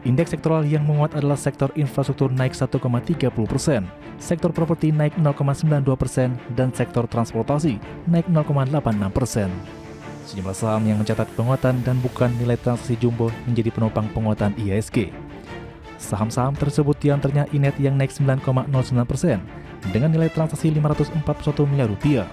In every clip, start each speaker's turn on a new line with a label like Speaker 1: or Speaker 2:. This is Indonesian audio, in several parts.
Speaker 1: Indeks sektoral yang menguat adalah sektor infrastruktur naik 1,30%, sektor properti naik 0,92%, dan sektor transportasi naik 0,86%. Sejumlah saham yang mencatat penguatan dan bukan nilai transaksi jumbo menjadi penopang penguatan IHSG. Saham-saham tersebut diantaranya Inet yang naik 9,09% dengan nilai transaksi Rp541 miliar.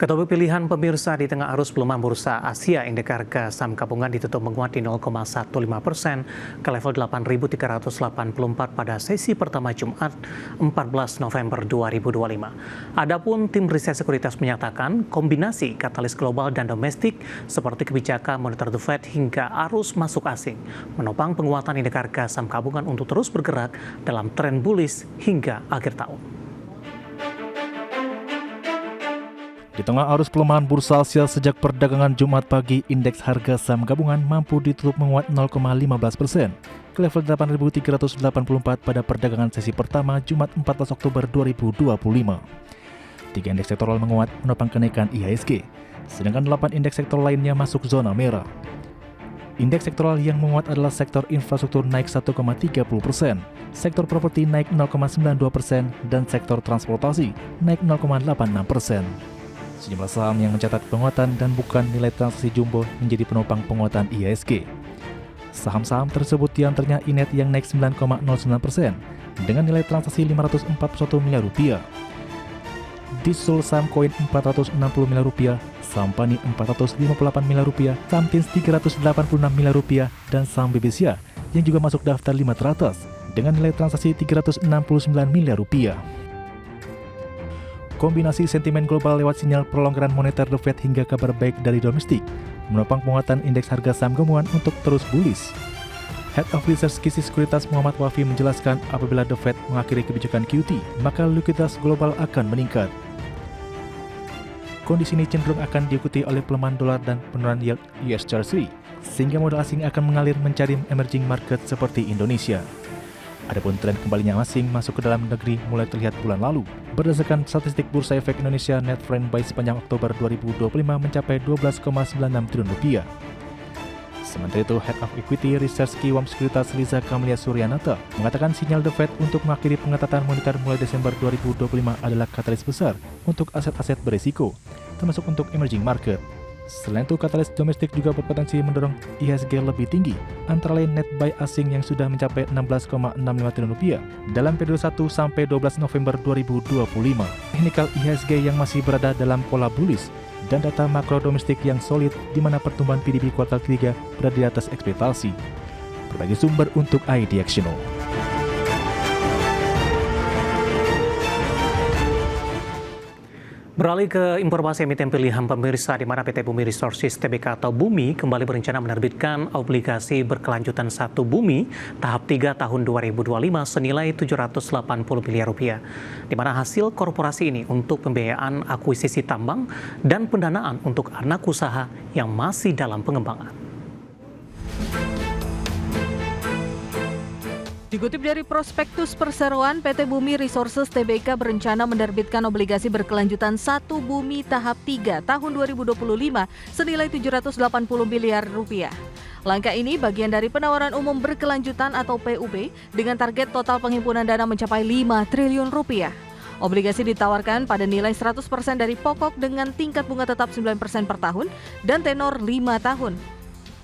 Speaker 2: Ketahui pilihan pemirsa di tengah arus pelemahan bursa Asia, indeks harga saham gabungan ditutup menguat di 0,15% ke level 8.384 pada sesi pertama Jumat 14 November 2025. Adapun tim riset sekuritas menyatakan kombinasi katalis global dan domestik seperti kebijakan moneter The Fed hingga arus masuk asing menopang penguatan indeks harga saham gabungan untuk terus bergerak dalam tren bullish hingga akhir tahun.
Speaker 1: Di tengah arus pelemahan bursa Asia sejak perdagangan Jumat pagi, indeks harga saham gabungan mampu ditutup menguat 0,15% ke level 8.384 pada perdagangan sesi pertama Jumat 14 Oktober 2025. 3 indeks sektoral menguat menopang kenaikan IHSG, sedangkan 8 indeks sektor lainnya masuk zona merah. Indeks sektoral yang menguat adalah sektor infrastruktur naik 1,30%, sektor properti naik 0,92%, dan sektor transportasi naik 0,86%. Sejumlah saham yang mencatat penguatan dan bukan nilai transaksi jumbo menjadi penopang penguatan IHSG. Saham-saham tersebut diantaranya Inet yang naik 9,09% dengan nilai transaksi Rp541 miliar. Disul saham koin Rp460 miliar, Sampani Rp458 miliar, Samtins Rp386 miliar, dan saham BBSIA yang juga masuk daftar 5 teratas dengan nilai transaksi Rp369 miliar. Kombinasi sentimen global lewat sinyal perlonggaran moneter The Fed hingga kabar baik dari domestik menopang penguatan indeks harga saham gabungan untuk terus bullish. Head of Research Kisi Sekuritas Muhammad Wafi menjelaskan apabila The Fed mengakhiri kebijakan QT, maka likuiditas global akan meningkat. Kondisi ini cenderung akan diikuti oleh pelemahan dolar dan penurunan yield US Treasury, sehingga modal asing akan mengalir mencari emerging market seperti Indonesia. Adapun tren kembalinya asing masuk ke dalam negeri mulai terlihat bulan lalu. Berdasarkan statistik Bursa Efek Indonesia, net foreign buy sepanjang Oktober 2025 mencapai Rp12,96 triliun. Sementara itu, Head of Equity Research Kiwam Sekuritas Liza Kamalia Suryanata mengatakan sinyal The Fed untuk mengakhiri pengetatan moneter mulai Desember 2025 adalah katalis besar untuk aset-aset berisiko, termasuk untuk emerging market. Selain itu, katalis domestik juga berpotensi mendorong IHSG lebih tinggi, antara lain net buy asing yang sudah mencapai Rp16,65 triliun dalam periode 1 sampai 12 November 2025. Technical IHSG yang masih berada dalam pola bullish dan data makro domestik yang solid di mana pertumbuhan PDB kuartal ketiga berada di atas ekspektasi. Berbagai sumber untuk IDXino.
Speaker 2: Beralih ke informasi emiten pilihan pemirsa, di mana PT Bumi Resources Tbk atau Bumi kembali berencana menerbitkan obligasi berkelanjutan 1 Bumi tahap 3 tahun 2025 senilai Rp780 miliar, di mana hasil korporasi ini untuk pembiayaan akuisisi tambang dan pendanaan untuk anak usaha yang masih dalam pengembangan.
Speaker 3: Dikutip dari prospektus perseroan, PT Bumi Resources Tbk berencana menerbitkan obligasi berkelanjutan 1 Bumi tahap 3 tahun 2025 senilai Rp780 miliar. Langkah ini bagian dari penawaran umum berkelanjutan atau PUB dengan target total penghimpunan dana mencapai Rp5 triliun. Obligasi ditawarkan pada nilai 100% dari pokok dengan tingkat bunga tetap 9% per tahun dan tenor 5 tahun.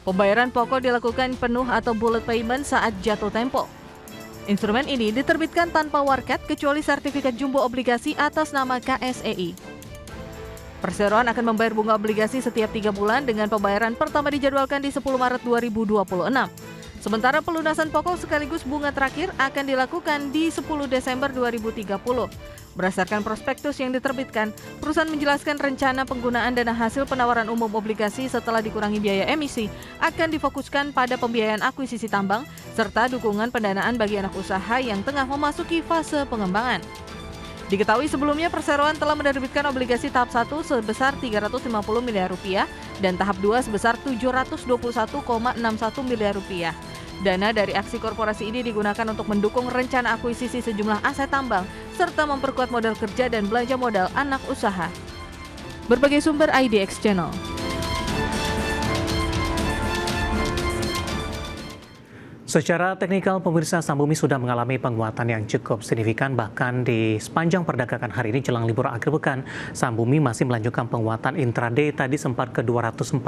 Speaker 3: Pembayaran pokok dilakukan penuh atau bullet payment saat jatuh tempo. Instrumen ini diterbitkan tanpa warkat kecuali sertifikat jumbo obligasi atas nama KSEI. Perseroan akan membayar bunga obligasi setiap 3 bulan dengan pembayaran pertama dijadwalkan di 10 Maret 2026. Sementara pelunasan pokok sekaligus bunga terakhir akan dilakukan di 10 Desember 2030. Berdasarkan prospektus yang diterbitkan, perusahaan menjelaskan rencana penggunaan dana hasil penawaran umum obligasi setelah dikurangi biaya emisi akan difokuskan pada pembiayaan akuisisi tambang serta dukungan pendanaan bagi anak usaha yang tengah memasuki fase pengembangan. Diketahui sebelumnya perseroan telah menerbitkan obligasi tahap 1 sebesar Rp350 miliar dan tahap 2 sebesar Rp721,61 miliar. Dana dari aksi korporasi ini digunakan untuk mendukung rencana akuisisi sejumlah aset tambang serta memperkuat modal kerja dan belanja modal anak usaha. Berbagai sumber IDX Channel.
Speaker 2: Secara teknikal, pemirsa, saham Bumi sudah mengalami penguatan yang cukup signifikan. Bahkan di sepanjang perdagangan hari ini jelang libur akhir pekan, saham Bumi masih melanjutkan penguatan intraday, tadi sempat ke 244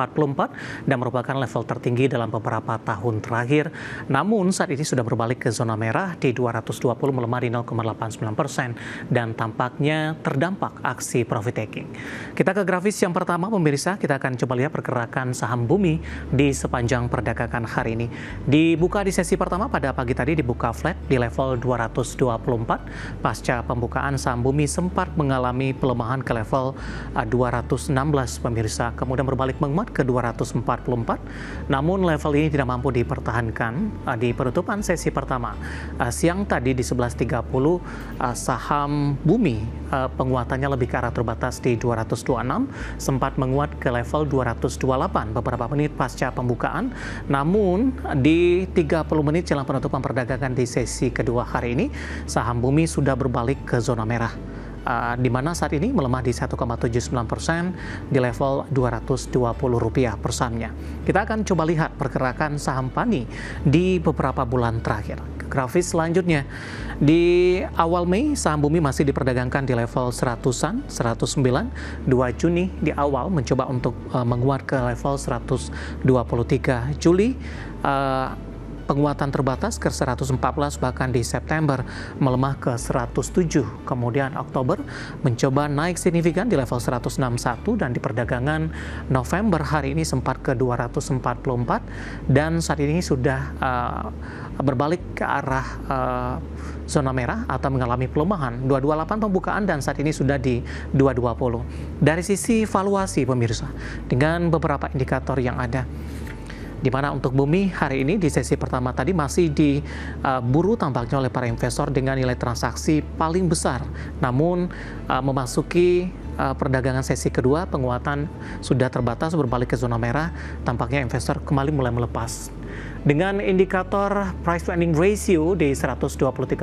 Speaker 2: dan merupakan level tertinggi dalam beberapa tahun terakhir. Namun saat ini sudah berbalik ke zona merah di 220, melemah di 0,89% dan tampaknya terdampak aksi profit taking. Kita ke grafis yang pertama, pemirsa. Kita akan coba lihat pergerakan saham Bumi di sepanjang perdagangan hari ini. Dibuka di sesi pertama pada pagi tadi dibuka flat di level 224. Pasca pembukaan saham Bumi sempat mengalami pelemahan ke level 216, pemirsa. Kemudian berbalik menguat ke 244. Namun level ini tidak mampu dipertahankan di penutupan sesi pertama. Siang tadi di 11.30 saham Bumi penguatannya lebih ke arah terbatas di 226, sempat menguat ke level 228 beberapa menit pasca pembukaan. Namun di 30 menit jelang penutupan perdagangan di sesi kedua hari ini, saham Bumi sudah berbalik ke zona merah, di mana saat ini melemah di 1,79% di level Rp220 per sahamnya. Kita akan coba lihat pergerakan saham PANI di beberapa bulan terakhir. Grafis selanjutnya, di awal Mei saham Bumi masih diperdagangkan di level 100-an, 109. 2 Juni di awal mencoba untuk menguat ke level 123. Juli penguatan terbatas ke 114, bahkan di September melemah ke 107. Kemudian Oktober mencoba naik signifikan di level 161 dan di perdagangan November hari ini sempat ke 244 dan saat ini sudah berbalik ke arah zona merah atau mengalami pelemahan 228 pembukaan dan saat ini sudah di 220. Dari sisi valuasi, pemirsa, dengan beberapa indikator yang ada, di mana untuk Bumi hari ini di sesi pertama tadi masih diburu tampaknya oleh para investor dengan nilai transaksi paling besar. Namun memasuki perdagangan sesi kedua, penguatan sudah terbatas berbalik ke zona merah, tampaknya investor kembali mulai melepas. Dengan indikator price to earning ratio di 123,68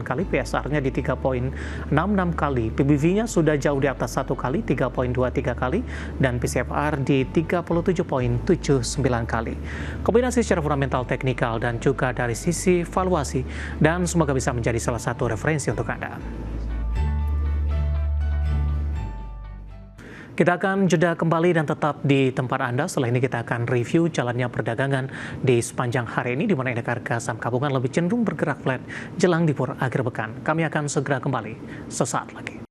Speaker 2: kali, PSR-nya di 3,66 kali, PBV-nya sudah jauh di atas 1 kali, 3,23 kali, dan PCFR di 37,79 kali. Kombinasi secara fundamental, teknikal, dan juga dari sisi valuasi, dan semoga bisa menjadi salah satu referensi untuk Anda. Kita akan jeda kembali dan tetap di tempat Anda. Setelah ini kita akan review jalannya perdagangan di sepanjang hari ini, di mana indeks harga saham gabungan lebih cenderung bergerak flat jelang libur akhir pekan. Kami akan segera kembali sesaat lagi.